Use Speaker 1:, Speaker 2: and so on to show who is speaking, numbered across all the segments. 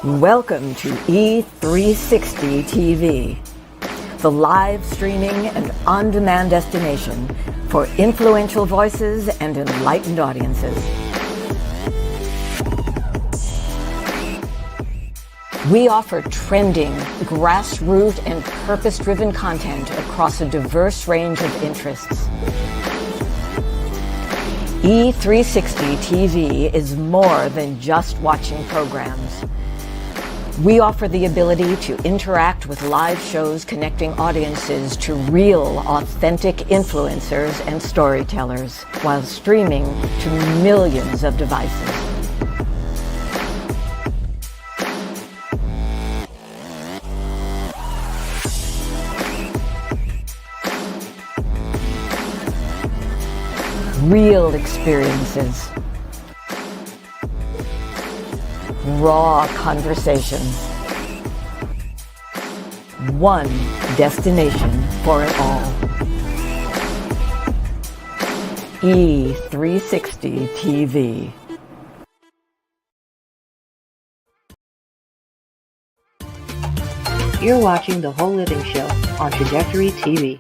Speaker 1: Welcome to E360 TV, the live streaming and on-demand destination for influential voices and enlightened audiences. We offer trending, grassroots, and purpose-driven content across a diverse range of interests. E360 TV is more than just watching programs. We offer the ability to interact with live shows connecting audiences to real, authentic influencers and storytellers while streaming to millions of devices. Real experiences. Raw conversations. One destination for it all. E360 TV.
Speaker 2: You're watching The Whole Living Show on Trajectory TV.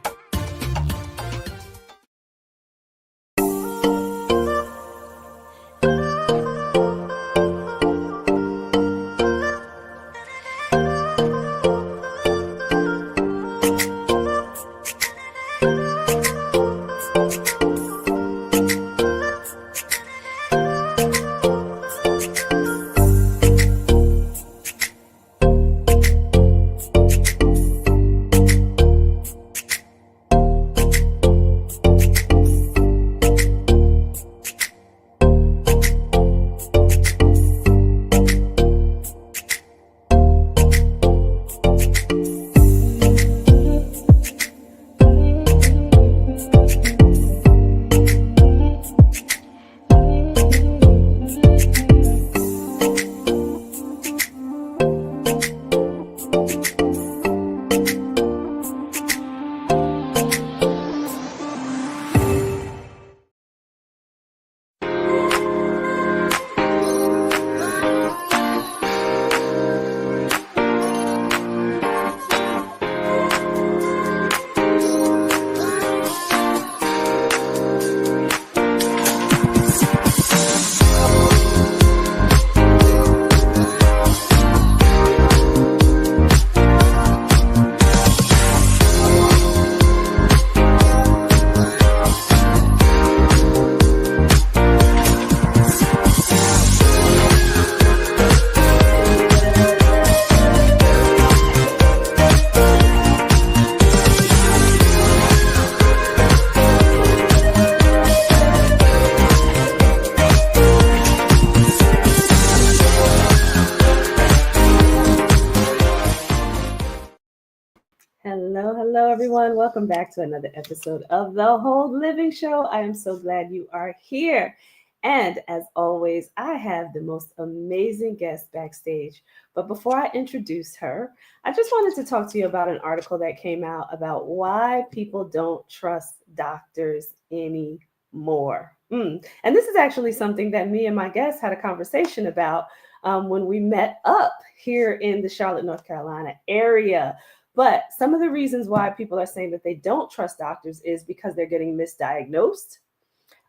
Speaker 3: Hello, everyone. Welcome back to another episode of The Whole Living Show. I am so glad you are here. And as always, I have the most amazing guest backstage. But before I introduce her, I just wanted to talk to you about an article that came out about why people don't trust doctors anymore. And this is actually something that me and my guest had a conversation about when we met up here in the Charlotte, North Carolina area. But some of the reasons why people are saying that they don't trust doctors is because they're getting misdiagnosed.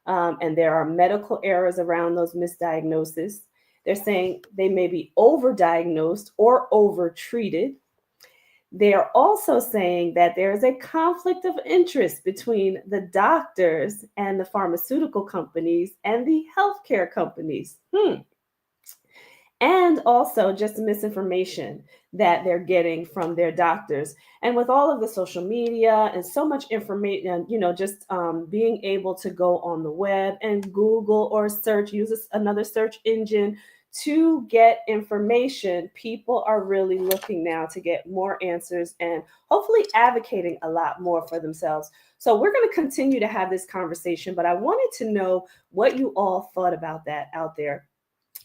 Speaker 3: And there are medical errors around those misdiagnoses. They're saying they may be overdiagnosed or overtreated. They are also saying that there is a conflict of interest between the doctors and the pharmaceutical companies and the healthcare companies. And also just misinformation that they're getting from their doctors. And with all of the social media and so much information, just being able to go on the web and Google or search, use another search engine to get information, people are really looking now to get more answers and hopefully advocating a lot more for themselves. So we're going to continue to have this conversation, but I wanted to know what you all thought about that out there.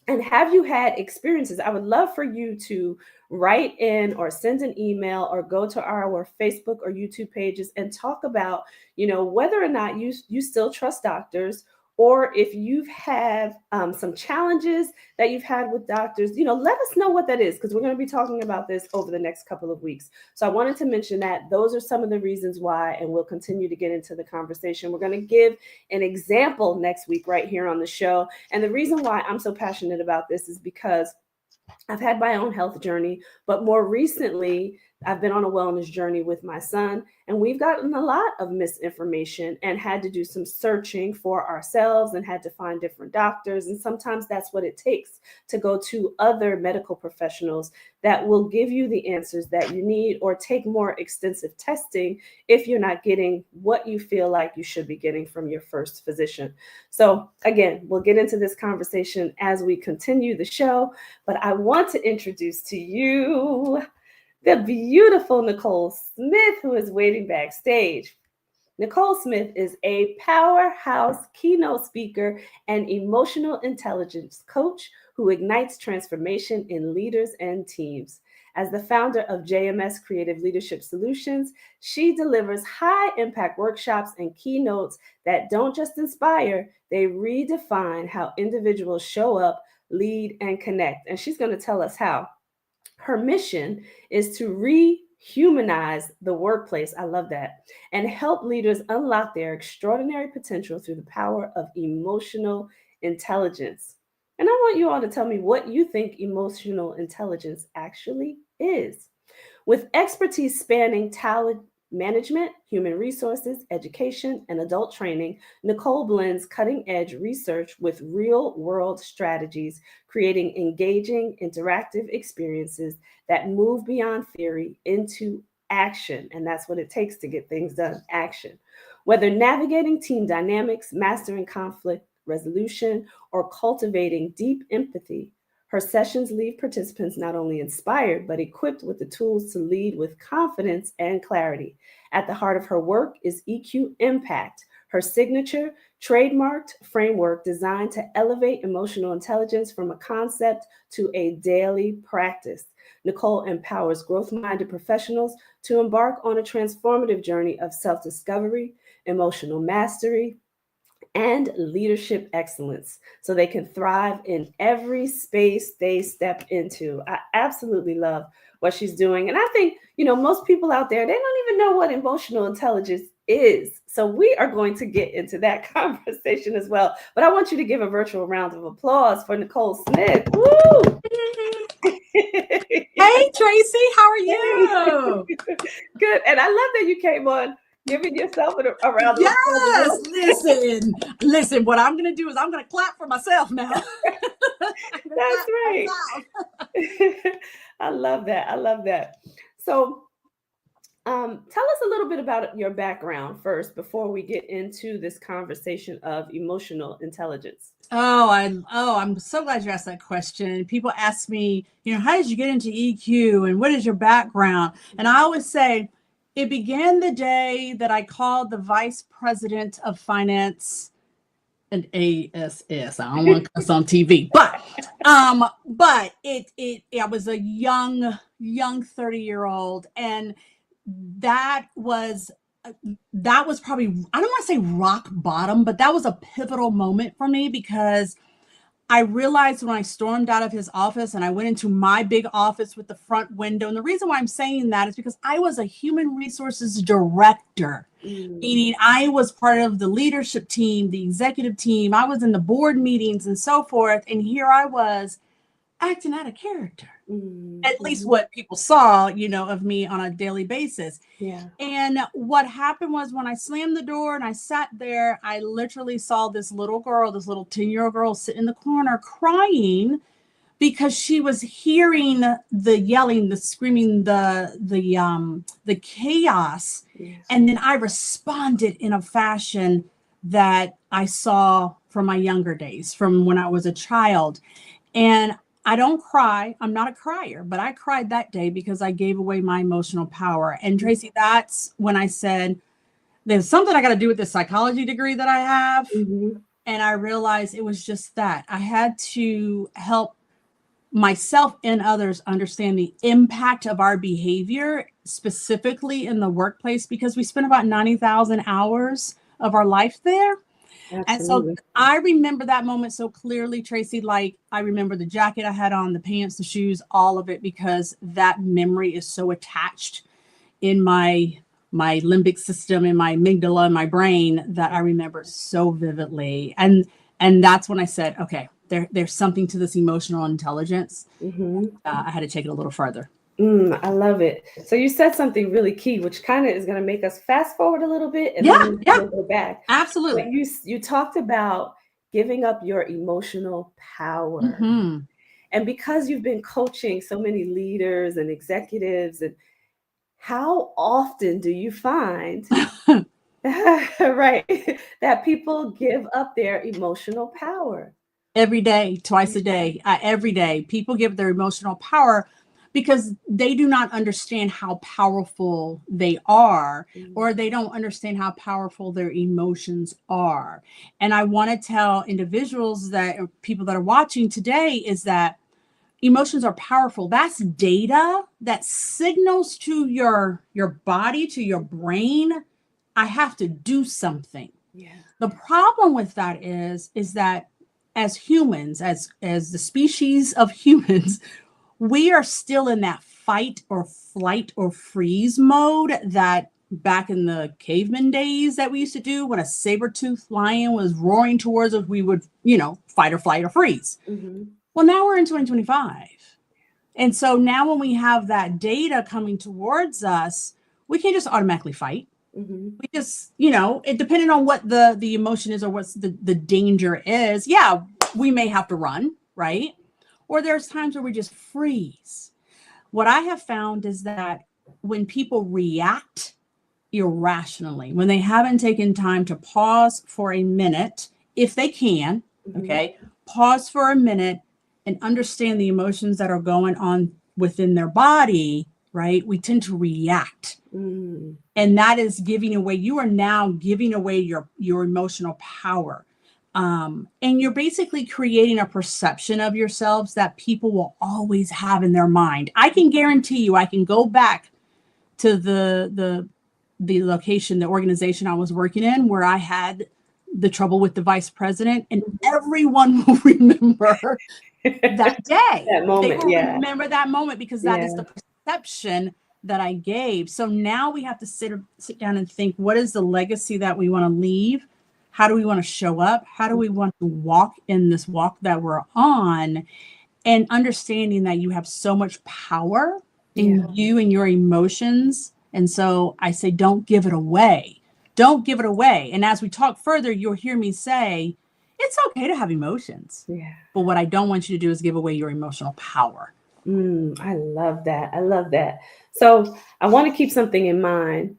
Speaker 3: And have you had experiences? I would love for you to write in or send an email or go to our Facebook or YouTube pages and talk about, whether or not you still trust doctors, or if you've had some challenges that you've had with doctors, let us know what that is, because we're going to be talking about this over the next couple of weeks. So I wanted to mention that those are some of the reasons why, and we'll continue to get into the conversation. We're going to give an example next week right here on the show. And the reason why I'm so passionate about this is because I've had my own health journey, but more recently, I've been on a wellness journey with my son, and we've gotten a lot of misinformation and had to do some searching for ourselves and had to find different doctors. And sometimes that's what it takes to go to other medical professionals that will give you the answers that you need, or take more extensive testing if you're not getting what you feel like you should be getting from your first physician. So again, we'll get into this conversation as we continue the show, but I want to introduce to you the beautiful Nicole Smith, who is waiting backstage. Nicole Smith is a powerhouse keynote speaker and emotional intelligence coach who ignites transformation in leaders and teams. As the founder of JMS Creative Leadership Solutions, she delivers high-impact workshops and keynotes that don't just inspire, they redefine how individuals show up, lead, and connect. And she's going to tell us how. Her mission is to rehumanize the workplace. I love that. And help leaders unlock their extraordinary potential through the power of emotional intelligence. And I want you all to tell me what you think emotional intelligence actually is. With expertise spanning talent management, human resources, education, and adult training, Nicole blends cutting-edge research with real-world strategies, creating engaging, interactive experiences that move beyond theory into action. And that's what it takes to get things done, action. Whether navigating team dynamics, mastering conflict resolution, or cultivating deep empathy, her sessions leave participants not only inspired, but equipped with the tools to lead with confidence and clarity. At the heart of her work is EQ Impact, her signature, trademarked framework designed to elevate emotional intelligence from a concept to a daily practice. Nicole empowers growth-minded professionals to embark on a transformative journey of self-discovery, emotional mastery, and leadership excellence so they can thrive in every space they step into. I absolutely love what she's doing. And I think, most people out there, they don't even know what emotional intelligence is. So we are going to get into that conversation as well. But I want you to give a virtual round of applause for Nicole Smith. Woo!
Speaker 4: Hey, Tracy, how are you?
Speaker 3: Good. And I love that you came on giving yourself a round of applause.
Speaker 4: Yes, listen, what I'm going to do is I'm going to clap for myself now.
Speaker 3: That's right. I love that. I love that. So tell us a little bit about your background first before we get into this conversation of emotional intelligence.
Speaker 4: I'm so glad you asked that question. People ask me, how did you get into EQ and what is your background? And I always say, it began the day that I called the vice president of finance and ASS. I don't want to cuss on TV, but I was a young 30-year-old, and that was probably, I don't want to say rock bottom, but that was a pivotal moment for me, because I realized when I stormed out of his office and I went into my big office with the front window. And the reason why I'm saying that is because I was a human resources director, meaning I was part of the leadership team, the executive team. I was in the board meetings and so forth. And here I was acting out of character, at least what people saw, of me on a daily basis.
Speaker 3: Yeah.
Speaker 4: And what happened was, when I slammed the door and I sat there, I literally saw this little 10-year-old girl sit in the corner crying because she was hearing the yelling, the screaming, the chaos.
Speaker 3: Yes.
Speaker 4: And then I responded in a fashion that I saw from my younger days, from when I was a child. And I don't cry. I'm not a crier, but I cried that day because I gave away my emotional power. And Tracy, that's when I said, there's something I got to do with this psychology degree that I have.
Speaker 3: Mm-hmm.
Speaker 4: And I realized it was just that. I had to help myself and others understand the impact of our behavior, specifically in the workplace, because we spend about 90,000 hours of our life there. And so
Speaker 3: Absolutely.
Speaker 4: I remember that moment so clearly, Tracy. Like, I remember the jacket I had on, the pants, the shoes, all of it, because that memory is so attached in my limbic system, in my amygdala, in my brain, that I remember so vividly. And that's when I said, okay, there's something to this emotional intelligence.
Speaker 3: Mm-hmm.
Speaker 4: I had to take it a little further.
Speaker 3: I love it. So you said something really key, which kind of is going to make us fast forward a little bit, and
Speaker 4: Yeah,
Speaker 3: then
Speaker 4: yeah,
Speaker 3: we'll go back. But
Speaker 4: absolutely.
Speaker 3: you talked about giving up your emotional power,
Speaker 4: Hmm.
Speaker 3: and because you've been coaching so many leaders and executives, and how often do you find right that people give up their emotional power?
Speaker 4: Every day, twice a day, every day, people give their emotional power because they do not understand how powerful they are, or they don't understand how powerful their emotions are. And I want to tell individuals, that people that are watching today, is that emotions are powerful. That's data that signals to your body, to your brain, I have to do something.
Speaker 3: Yeah.
Speaker 4: The problem with that is that as humans, as the species of humans, we are still in that fight or flight or freeze mode that back in the caveman days that we used to do, when a saber-toothed lion was roaring towards us, we would, fight or flight or freeze.
Speaker 3: Mm-hmm.
Speaker 4: Well, now we're in 2025. And so now when we have that data coming towards us, we can't just automatically fight.
Speaker 3: Mm-hmm.
Speaker 4: We just, it depending on what the emotion is, or what's the danger is. Yeah, we may have to run, right? Or there's times where we just freeze. What I have found is that when people react irrationally, when they haven't taken time to pause for a minute, if they can,
Speaker 3: Mm-hmm.
Speaker 4: okay, pause for a minute and understand the emotions that are going on within their body, right? We tend to react.
Speaker 3: Mm-hmm.
Speaker 4: And that is giving away. You are now giving away your emotional power. And you're basically creating a perception of yourselves that people will always have in their mind. I can guarantee you, I can go back to the location, the organization I was working in, where I had the trouble with the vice president, and everyone will remember that day.
Speaker 3: That
Speaker 4: They
Speaker 3: moment.
Speaker 4: will
Speaker 3: Yeah.
Speaker 4: remember that moment, because that
Speaker 3: Yeah.
Speaker 4: is the perception that I gave. So now we have to sit down and think, what is the legacy that we want to leave? How do we want to show up? How do we want to walk in this walk that we're on? And understanding that you have so much power in you and your emotions. And so I say, don't give it away. Don't give it away. And as we talk further, you'll hear me say, it's okay to have emotions.
Speaker 3: Yeah.
Speaker 4: But what I don't want you to do is give away your emotional power.
Speaker 3: I love that. I love that. So I want to keep something in mind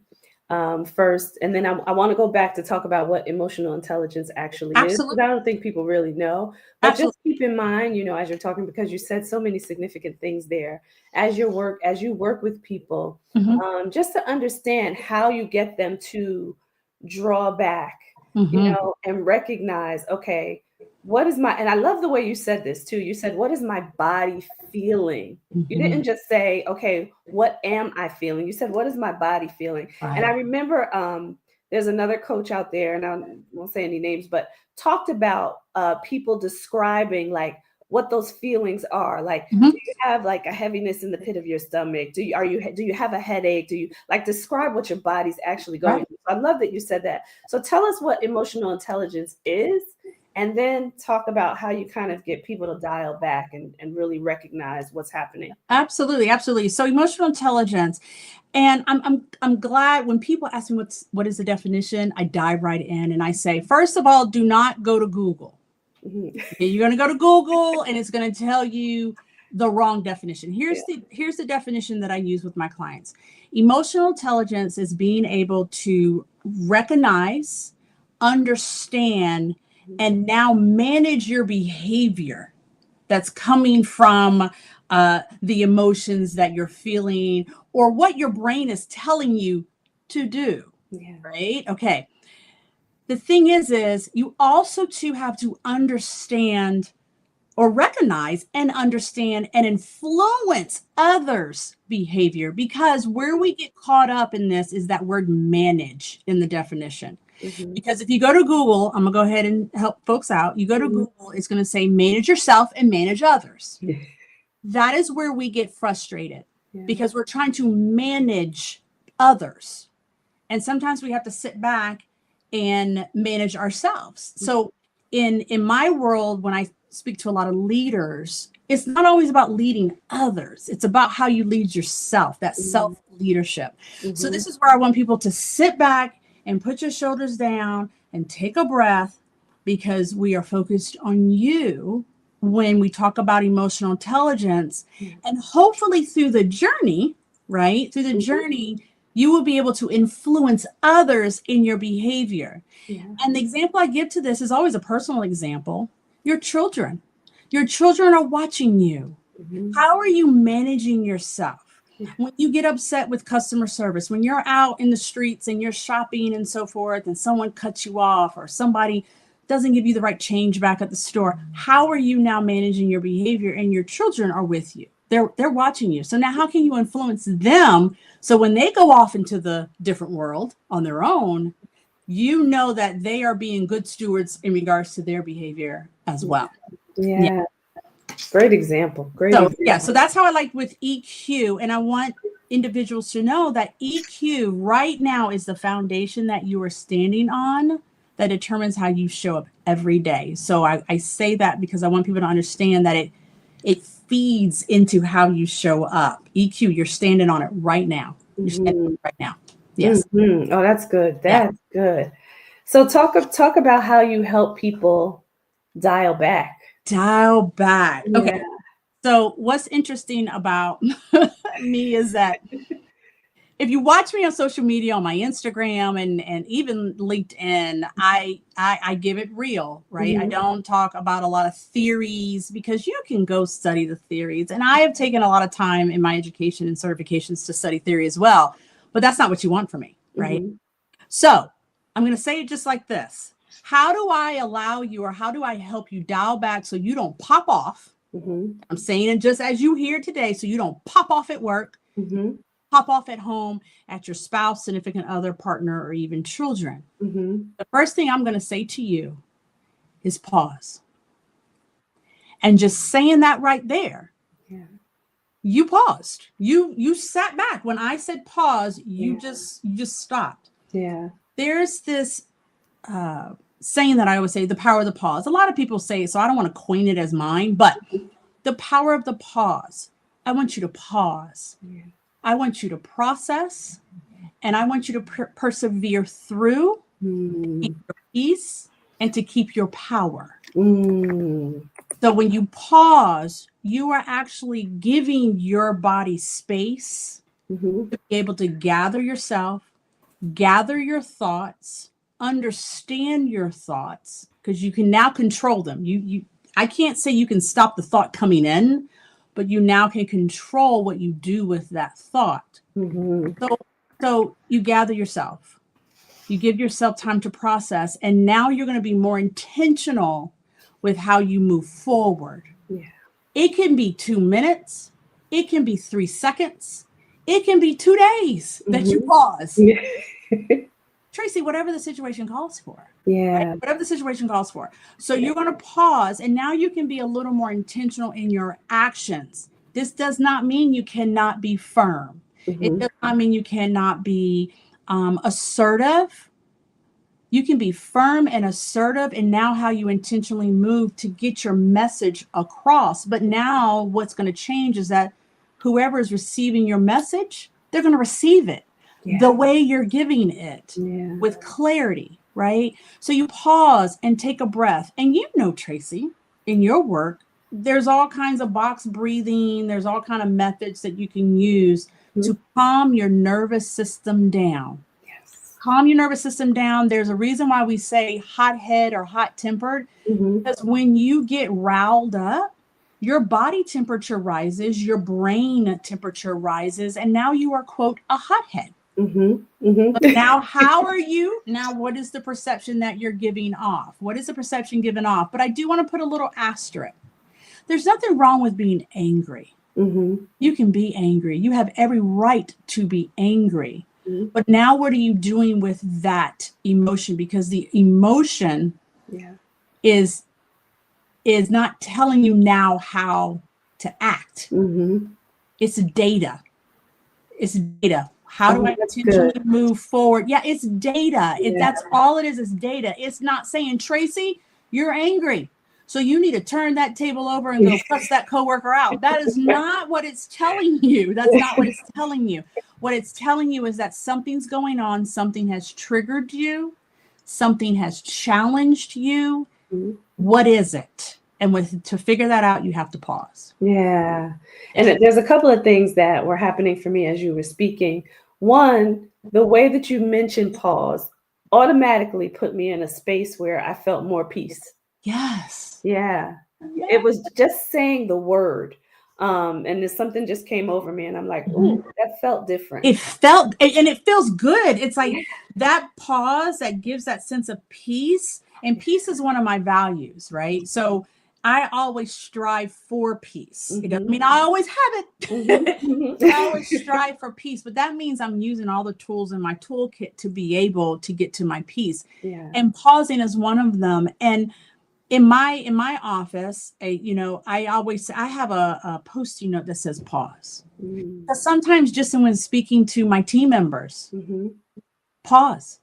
Speaker 3: first, and then I want to go back to talk about what emotional intelligence actually is, because
Speaker 4: Absolutely.
Speaker 3: I don't think people really know. But just
Speaker 4: Absolutely.
Speaker 3: keep in mind, as you're talking, because you said so many significant things there, as you work with people,
Speaker 4: Mm-hmm.
Speaker 3: just to understand how you get them to draw back,
Speaker 4: Mm-hmm.
Speaker 3: and recognize, okay, what is my, and I love the way you said this too. You said, what is my body feeling? You
Speaker 4: Mm-hmm.
Speaker 3: didn't just say, okay, what am I feeling? You said, what is my body feeling? And I
Speaker 4: Right.
Speaker 3: remember there's another coach out there, and I won't say any names, but talked about people describing like what those feelings are. Like,
Speaker 4: Mm-hmm.
Speaker 3: do you have like a heaviness in the pit of your stomach? Do you have a headache? Do you like describe what your body's actually going
Speaker 4: Right.
Speaker 3: through? I love that you said that. So tell us what emotional intelligence is, and then talk about how you kind of get people to dial back and really recognize what's happening.
Speaker 4: Absolutely. Absolutely. So emotional intelligence. And I'm glad when people ask me what is the definition, I dive right in and I say, first of all, do not go to Google.
Speaker 3: Mhm.
Speaker 4: Okay, you're going to go to Google and it's going to tell you the wrong definition.
Speaker 3: Yeah.
Speaker 4: Here's the definition that I use with my clients. Emotional intelligence is being able to recognize, understand, and now manage your behavior that's coming from the emotions that you're feeling, or what your brain is telling you to do.
Speaker 3: Yeah.
Speaker 4: Right? Okay. The thing is you also too have to understand or recognize and understand and influence others' behavior, because where we get caught up in this is that word manage in the definition.
Speaker 3: Mhm.
Speaker 4: Because if you go to Google, I'm going to go ahead and help folks out. You go to Google, it's going to say manage yourself and manage others.
Speaker 3: Yeah.
Speaker 4: That is where we get frustrated
Speaker 3: Yeah.
Speaker 4: because we're trying to manage others. And sometimes we have to sit back and manage ourselves. So in my world, when I speak to a lot of leaders, it's not always about leading others. It's about how you lead yourself, that self-leadership. So this is where I want people to sit back and put your shoulders down and take a breath, because we are focused on you when we talk about emotional intelligence. And hopefully through the journey, right? Through the journey, you will be able to influence others in your behavior.
Speaker 3: Yeah.
Speaker 4: And the example I give to this is always a personal example. Your children. Your children are watching you. How are you managing yourself? When you get upset with customer service, when you're out in the streets and you're shopping and so forth, and someone cuts you off or somebody doesn't give you the right change back at the store, how are you now managing your behavior? And your children are with you. They're watching you. So now how can you influence them? So when they go off into the different world on their own, you know that they are being good stewards in regards to their behavior as well.
Speaker 3: Yeah. Great example.
Speaker 4: So that's how I like with EQ. And I want individuals to know that EQ right now is the foundation that you are standing on that determines how you show up every day. So I say that because I want people to understand that it feeds into how you show up. EQ, you're standing on it right now. You're standing right now. Yes.
Speaker 3: Oh, that's good. That's good. So talk about how you help people dial back.
Speaker 4: Okay. So what's interesting about me is that if you watch me on social media, on my Instagram and even LinkedIn, I give it real, right? I don't talk about a lot of theories, because you can go study the theories. And I have taken a lot of time in my education and certifications to study theory as well. But that's not what you want from me, right? So I'm going to say it just like this. How do I allow you, or how do I help you dial back so you don't pop off? I'm saying it just as you hear today, so you don't pop off at work, pop off at home, at your spouse, significant other, partner, or even children. The first thing I'm going to say to you is pause. And just saying that right there, you paused. You sat back. When I said pause, you just stopped. There's this saying that I always say, the power of the pause. A lot of people say it, so I don't want to coin it as mine, but the power of the pause. I want you to pause. I want you to process, and I want you to persevere through, keep your peace, and to keep your power. So when you pause, you are actually giving your body space to be able to gather yourself, gather your thoughts, understand your thoughts, because you can now control them. I can't say you can stop the thought coming in, but you now can control what you do with that thought. So you gather yourself, you give yourself time to process, and now you're going to be more intentional with how you move forward. It can be 2 minutes, it can be 3 seconds, it can be 2 days that you pause. Tracy, whatever the situation calls for. Right? Whatever the situation calls for. So you're going to pause, and now you can be a little more intentional in your actions. This does not mean you cannot be firm. It does not mean you cannot be assertive. You can be firm and assertive, and now how you intentionally move to get your message across. But now what's going to change is that whoever is receiving your message, they're going to receive it the way you're giving it with clarity, right? So you pause and take a breath. And you know, Tracy, in your work, there's all kinds of box breathing. There's all kinds of methods that you can use to calm your nervous system down. Calm your nervous system down. There's a reason why we say hot head or hot tempered, because when you get riled up, your body temperature rises, your brain temperature rises, and now you are, quote, a hothead. But now, how are you? Now, what is the perception that you're giving off? What is the perception given off? But I do want to put a little asterisk. there's nothing wrong with being angry.
Speaker 3: Mm-hmm.
Speaker 4: You can be angry. You have every right to be angry.
Speaker 3: Mm-hmm.
Speaker 4: But now what are you doing with that emotion? Because the emotion
Speaker 3: Yeah.
Speaker 4: is not telling you now how to act.
Speaker 3: Mm-hmm.
Speaker 4: It's data. It's data. How do I
Speaker 3: That's
Speaker 4: intentionally
Speaker 3: good.
Speaker 4: move forward? Yeah, it's data.
Speaker 3: Yeah.
Speaker 4: That's all it is data. It's not saying, Tracy, you're angry, so you need to turn that table over and go cuss that coworker out. That is not what it's telling you. That's not what it's telling you. What it's telling you is that something's going on. Something has triggered you. Something has challenged you.
Speaker 3: Mm-hmm.
Speaker 4: What is it? And to figure that out, you have to pause.
Speaker 3: Yeah. And there's a couple of things that were happening for me as you were speaking. One, the way that you mentioned pause automatically put me in a space where I felt more peace.
Speaker 4: Yes.
Speaker 3: Yeah.
Speaker 4: Yeah.
Speaker 3: It was just saying the word. And then something just came over me and I'm like, ooh, that felt different.
Speaker 4: It felt, and it feels good. It's like that pause that gives that sense of peace. And peace is one of my values, right? So I always strive for peace. It doesn't mean I always have it. I always strive for peace, but that means I'm using all the tools in my toolkit to be able to get to my peace.
Speaker 3: Yeah.
Speaker 4: And pausing is one of them. And in my office, I have a Post-it note that says pause. Because sometimes just when speaking to my team members, pause.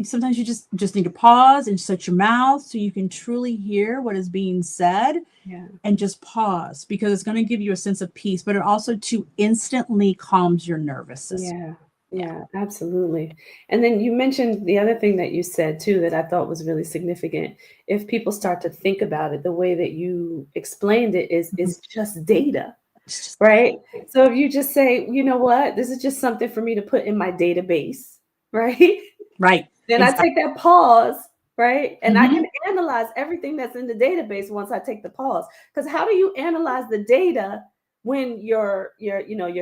Speaker 4: Sometimes you just need to pause and shut your mouth so you can truly hear what is being said.
Speaker 3: Yeah.
Speaker 4: And just pause, because it's going to give you a sense of peace, but it also too instantly calms your nervous system.
Speaker 3: Yeah, absolutely. And then you mentioned the other thing that you said too that I thought was really significant. If people start to think about it, the way that you explained it is just data, right? So if you just say, you know what, this is just something for me to put in my database, right?
Speaker 4: Right.
Speaker 3: Then
Speaker 4: Exactly.
Speaker 3: I take that pause, right? And I can analyze everything that's in the database once I take the pause. Because how do you analyze the data when your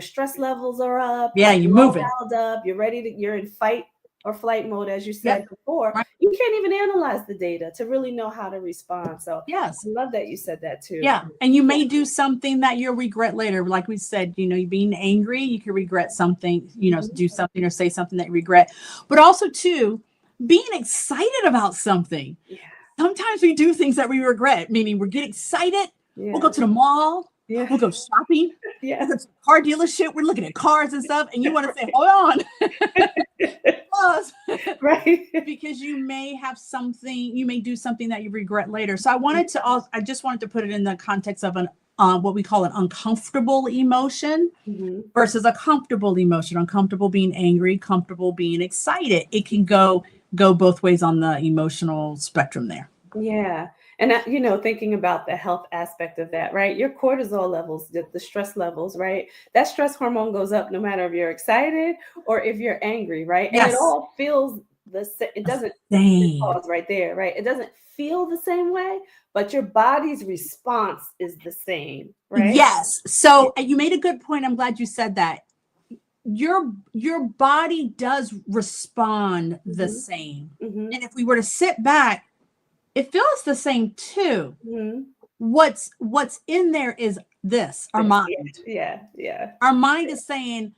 Speaker 3: stress levels are up,
Speaker 4: Yeah, you're
Speaker 3: you're all
Speaker 4: moving.
Speaker 3: dialed up, you're in fight or flight mode, as you said
Speaker 4: Yep.
Speaker 3: before.
Speaker 4: Right.
Speaker 3: You can't even analyze the data to really know how to respond. So
Speaker 4: Yes.
Speaker 3: I love that you said that too.
Speaker 4: Yeah. And you may do something that you'll regret later. Like we said, you being angry, you can regret something, do something or say something that you regret. But also too, being excited about something.
Speaker 3: Yeah.
Speaker 4: Sometimes we do things that we regret, meaning we get excited.
Speaker 3: Yeah.
Speaker 4: We'll go to the mall.
Speaker 3: Yeah.
Speaker 4: We'll go shopping.
Speaker 3: Yeah.
Speaker 4: We'll go to the car dealership. We're looking at cars and stuff. And you want to say, hold on. Pause.
Speaker 3: Right.
Speaker 4: Because you may do something that you regret later. So I just wanted to put it in the context of what we call an uncomfortable emotion versus a comfortable emotion. Uncomfortable being angry, comfortable being excited. It can go both ways on the emotional spectrum there.
Speaker 3: Yeah. And thinking about the health aspect of that, right? Your cortisol levels, the stress levels, right? That stress hormone goes up no matter if you're excited or if you're angry, right?
Speaker 4: Yes.
Speaker 3: And it all feels the same. It doesn't pause right there, right? It doesn't feel the same way, but your body's response is the same, right?
Speaker 4: Yes. So you made a good point. I'm glad you said that. Your body does respond the same. And if we were to sit back, it feels the same too. What's in there is this, our mind.
Speaker 3: Yeah.
Speaker 4: Our mind is saying,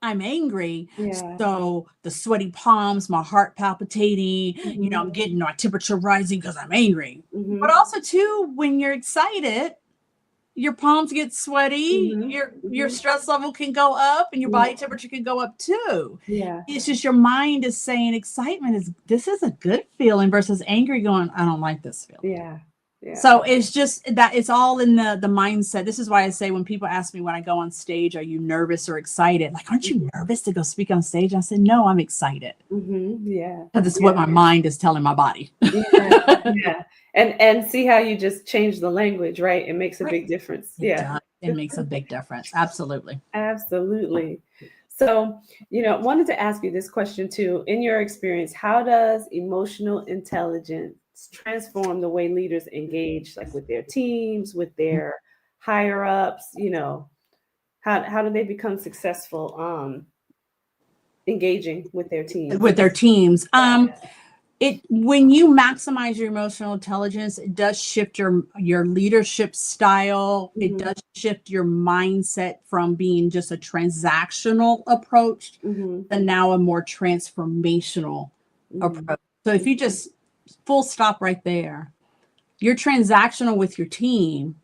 Speaker 4: I'm angry.
Speaker 3: Yeah.
Speaker 4: So the sweaty palms, my heart palpitating, I'm getting my temperature rising because I'm angry. But also too, when you're excited, your palms get sweaty, your stress level can go up and your body temperature can go up too.
Speaker 3: Yeah.
Speaker 4: It's just your mind is saying this is a good feeling versus angry going, I don't like this feeling.
Speaker 3: Yeah.
Speaker 4: So it's just that it's all in the mindset. This is why I say when people ask me when I go on stage, are you nervous or excited? Like, aren't you nervous to go speak on stage? I said, no, I'm excited.
Speaker 3: Yeah.
Speaker 4: Because it's what my mind is telling my body.
Speaker 3: Yeah. And see how you just change the language, right? It makes a big difference.
Speaker 4: It makes a big difference. Absolutely.
Speaker 3: Absolutely. So, wanted to ask you this question too. In your experience, how does emotional intelligence transform the way leaders engage, like with their teams, with their higher ups? How do they become successful engaging with their teams?
Speaker 4: With their teams. when you maximize your emotional intelligence, it does shift your leadership style. It does shift your mindset from being just a transactional approach to now a more transformational approach. So if you just full stop right there, you're transactional with your team.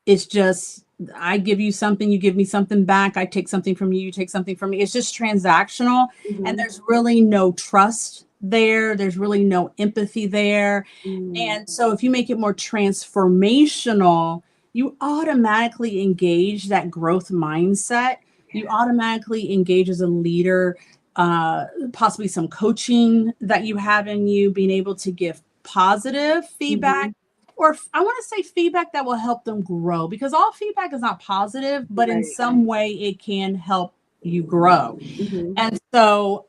Speaker 4: It's just, I give you something, you give me something back. I take something from you, you take something from me. It's just transactional. And there's really no trust there. There's really no empathy there. And so if you make it more transformational, you automatically engage that growth mindset. You automatically engage as a leader, possibly some coaching that you have in you, being able to give positive feedback. Or I want to say feedback that will help them grow, because all feedback is not positive, but in some way it can help you grow. And so,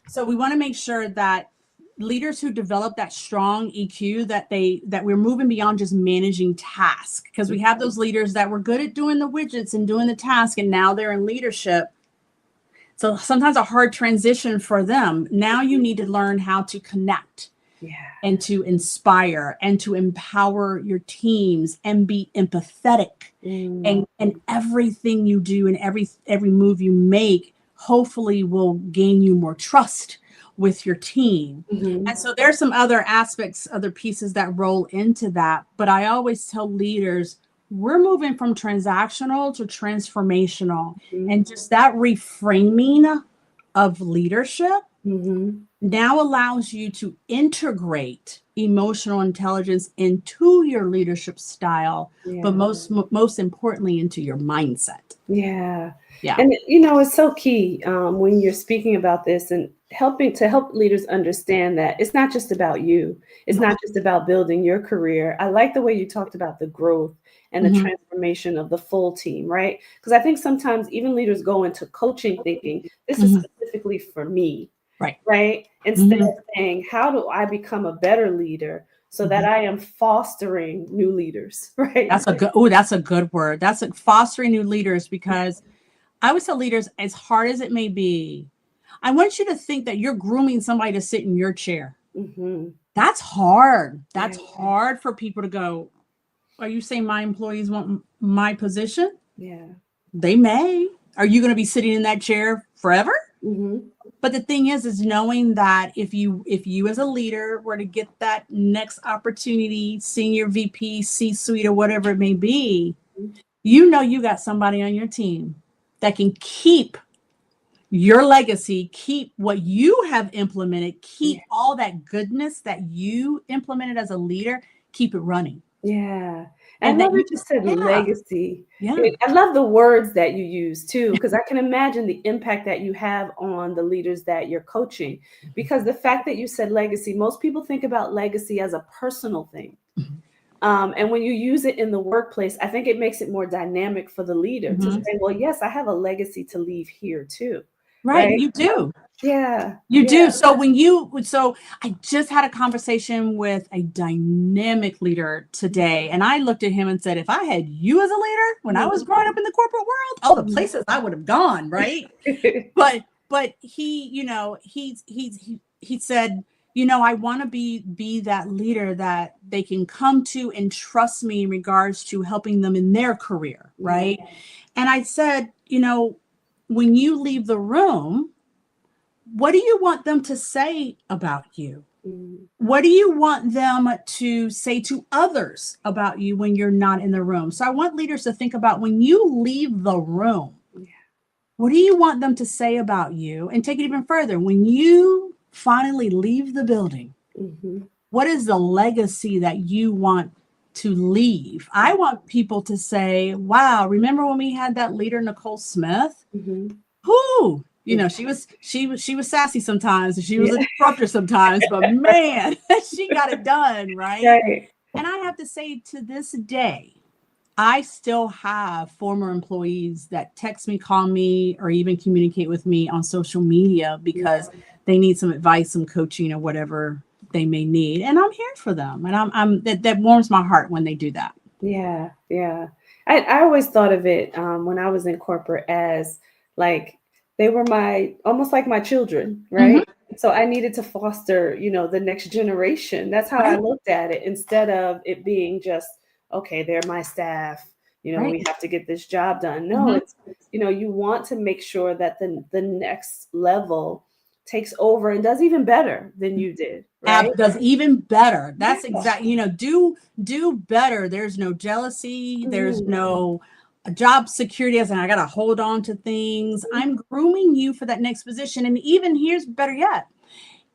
Speaker 4: so we want to make sure that leaders who develop that strong EQ, that we're moving beyond just managing tasks, because we have those leaders that were good at doing the widgets and doing the task, and now they're in leadership. So sometimes a hard transition for them. Now you need to learn how to connect. And to inspire and to empower your teams and be empathetic. And everything you do and every move you make hopefully will gain you more trust with your team. And so there's some other aspects, other pieces that roll into that. But I always tell leaders, we're moving from transactional to transformational. And just that reframing of leadership now allows you to integrate emotional intelligence into your leadership style, but most importantly, into your mindset.
Speaker 3: Yeah. And it's so key when you're speaking about this and help leaders understand that it's not just about you. It's not just about building your career. I like the way you talked about the growth and the transformation of the full team, right? Because I think sometimes even leaders go into coaching thinking, this is specifically for me. Right. Instead of saying, how do I become a better leader so that I am fostering new leaders? Right.
Speaker 4: That's a good word. That's fostering new leaders, because I would tell leaders, as hard as it may be, I want you to think that you're grooming somebody to sit in your chair. That's hard. That's hard for people to go, are you saying my employees want my position? They may. Are you going to be sitting in that chair forever? But the thing is knowing that if you as a leader were to get that next opportunity, senior VP, C-suite, or whatever it may be, you got somebody on your team that can keep your legacy, keep what you have implemented, keep all that goodness that you implemented as a leader, keep it running.
Speaker 3: And I love that you said legacy. I love the words that you use too, because I can imagine the impact that you have on the leaders that you're coaching. Because the fact that you said legacy, most people think about legacy as a personal thing. And when you use it in the workplace, I think it makes it more dynamic for the leader to say, well, yes, I have a legacy to leave here too.
Speaker 4: Right? You do.
Speaker 3: You
Speaker 4: do. So I just had a conversation with a dynamic leader today, and I looked at him and said, if I had you as a leader when I was growing up in the corporate world, the places I would have gone, right? but he, he said, I want to be that leader that they can come to and trust me in regards to helping them in their career, right? And I said, when you leave the room, what do you want them to say about you? What do you want them to say to others about you when you're not in the room? So I want leaders to think about, when you leave the room, what do you want them to say about you? And take it even further. When you finally leave the building, what is the legacy that you want to leave? I want people to say, wow, remember when we had that leader, Nicole Smith? Who? She was sassy sometimes, and she was a disruptor sometimes, but man, she got it done, right? And I have to say, to this day, I still have former employees that text me, call me, or even communicate with me on social media because they need some advice, some coaching, or whatever they may need. And I'm here for them. And that warms my heart when they do that.
Speaker 3: I always thought of it when I was in corporate as like, they were almost like my children, right? So I needed to foster, the next generation. That's how I
Speaker 4: Right.
Speaker 3: looked at it, instead of it being just, okay, they're my staff,
Speaker 4: Right.
Speaker 3: we have to get this job done. No,
Speaker 4: Mhm.
Speaker 3: it's, you want to make sure that the next level takes over and does even better than you did, right?
Speaker 4: App does even better. That's
Speaker 3: Yeah.
Speaker 4: exactly, do better. There's no jealousy. There's
Speaker 3: Mhm.
Speaker 4: no job security as in I got to hold on to things. I'm grooming you for that next position. And even here's better yet.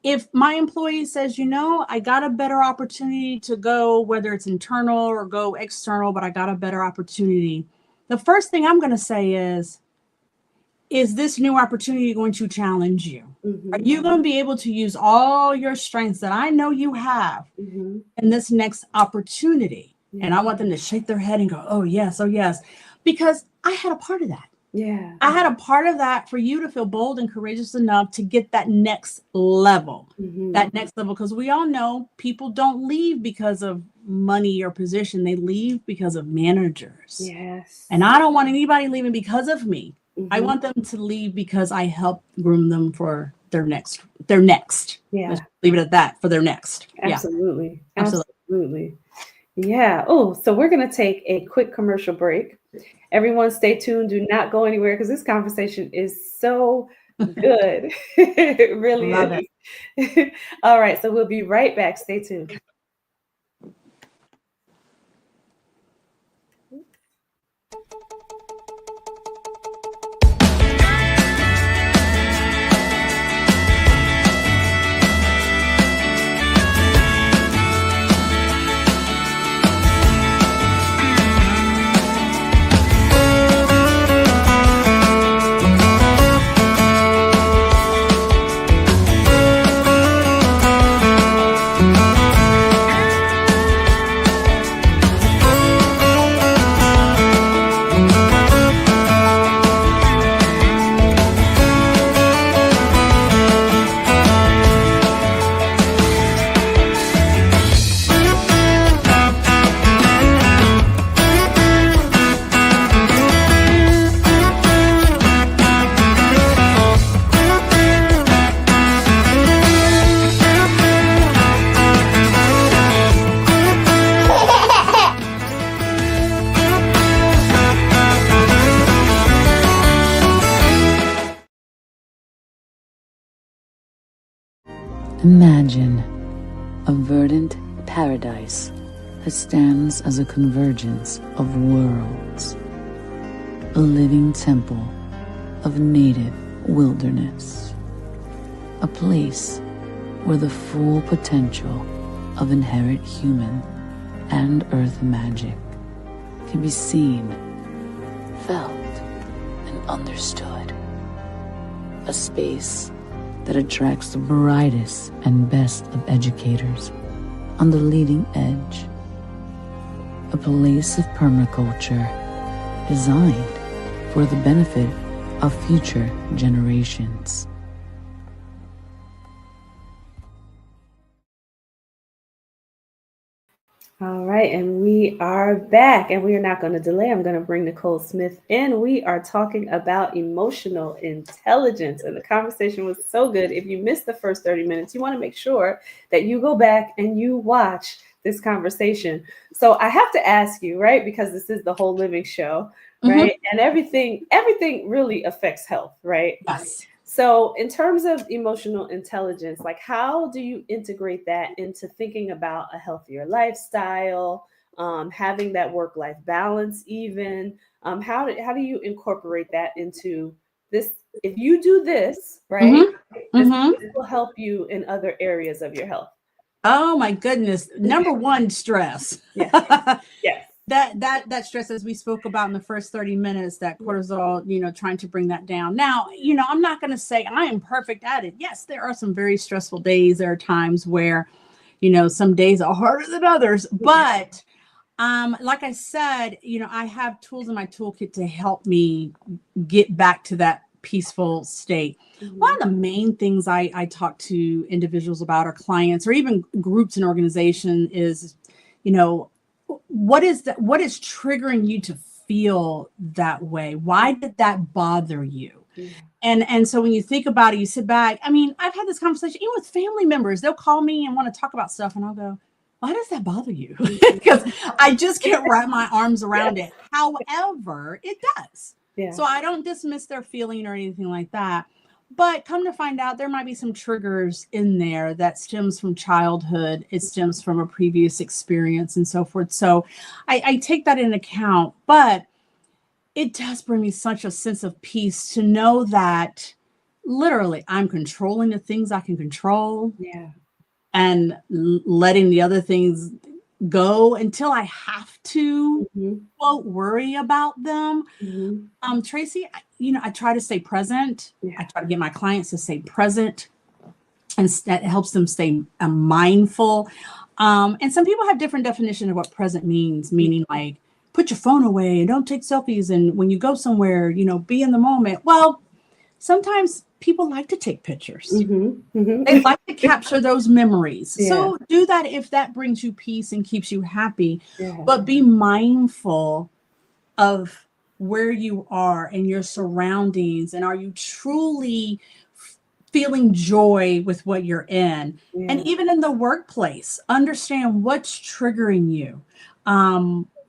Speaker 4: If my employee says, I got a better opportunity to go, whether it's internal or go external, but I got a better opportunity. The first thing I'm going to say is this new opportunity going to challenge you? Are
Speaker 3: Mhm.
Speaker 4: you going to be able to use all your strengths that I know you have
Speaker 3: Mhm.
Speaker 4: in this next opportunity? And
Speaker 3: Yeah.
Speaker 4: I want them to shake their head and go, oh, yes, oh, yes. Because I had a part of that.
Speaker 3: Yeah.
Speaker 4: I had a part of that for you to feel bold and courageous enough to get that next level.
Speaker 3: Mhm.
Speaker 4: Because we all know people don't leave because of money or position. They leave because of managers.
Speaker 3: Yes.
Speaker 4: And I don't want anybody leaving because of me. I
Speaker 3: Mhm.
Speaker 4: want them to leave because I helped groom them for their next. Let's
Speaker 3: Yeah.
Speaker 4: leave it at that, for their next. Yeah,
Speaker 3: Absolutely.
Speaker 4: absolutely.
Speaker 3: Absolutely. Yeah. Oh, so we're going to take a quick commercial break. Everyone stay tuned. Do not go anywhere, because this conversation is so good. It really
Speaker 4: Love it.
Speaker 3: is. All right. So we'll be right back. Stay tuned.
Speaker 5: Imagine a verdant paradise that stands as a convergence of worlds, a living temple of native wilderness, a place where the full potential of inherent human and earth magic can be seen, felt, and understood. A space that attracts the brightest and best of educators on the leading edge. A place of permaculture designed for the benefit of future generations.
Speaker 3: All right, and we are back, and we are not going to delay. I'm going to bring Nicole Smith in. We are talking about emotional intelligence, and the conversation was so good. If you missed the first 30 minutes, you want to make sure that you go back and you watch this conversation. So I have to ask you, right, because this is the whole living show,
Speaker 4: Mhm.
Speaker 3: right? And everything really affects health, right?
Speaker 4: Yes.
Speaker 3: So, in terms of emotional intelligence, like, how do you integrate that into thinking about a healthier lifestyle, having that work-life balance, even? How do you incorporate that into this? If you do this, right,
Speaker 4: Mhm.
Speaker 3: this,
Speaker 4: Mhm.
Speaker 3: this will help you in other areas of your health.
Speaker 4: Oh my goodness. Number one, stress.
Speaker 3: Yes, yes.
Speaker 4: That stress, as we spoke about in the first 30 minutes, that cortisol, trying to bring that down. Now, I'm not going to say I am perfect at it. Yes, there are some very stressful days. There are times where, some days are harder than others, but like I said, I have tools in my toolkit to help me get back to that peaceful state. One
Speaker 3: Mhm.
Speaker 4: of the main things I talk to individuals about, or clients, or even groups and organization, is, what is triggering you to feel that way? Why did that bother you?
Speaker 3: Yeah.
Speaker 4: And so when you think about it, you sit back. I mean, I've had this conversation even with family members. They'll call me and want to talk about stuff, and I'll go, why does that bother you? Because I just can't wrap my arms around it. However, it does.
Speaker 3: Yeah.
Speaker 4: So I don't dismiss their feeling or anything like that. But come to find out, there might be some triggers in there that stems from childhood. It stems from a previous experience and so forth. So I take that into account. But it does bring me such a sense of peace to know that literally I'm controlling the things I can control.
Speaker 3: Yeah.
Speaker 4: And letting the other things go until I have to quote worry about them. Tracy, I try to stay present.
Speaker 3: Yeah.
Speaker 4: I try to get my clients to stay present, and that helps them stay mindful. And some people have different definition of what present means, meaning like put your phone away and don't take selfies. And when you go somewhere, be in the moment. Well, sometimes people like to take pictures. They like to capture those memories.
Speaker 3: Yeah.
Speaker 4: So do that if that brings you peace and keeps you happy.
Speaker 3: Yeah.
Speaker 4: But be mindful of where you are and your surroundings. And are you truly feeling joy with what you're in?
Speaker 3: Yeah.
Speaker 4: And even in the workplace, understand what's triggering you.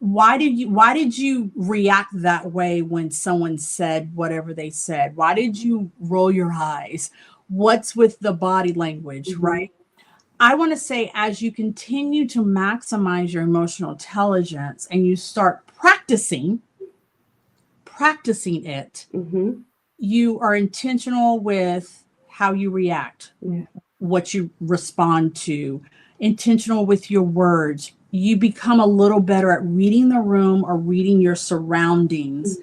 Speaker 4: Why did you react that way when someone said whatever they said? Why did you roll your eyes? What's with the body language, right? I want to say, as you continue to maximize your emotional intelligence and you start practicing it, you are intentional with how you react, what you respond to, intentional with your words. You become a little better at reading the room or reading your surroundings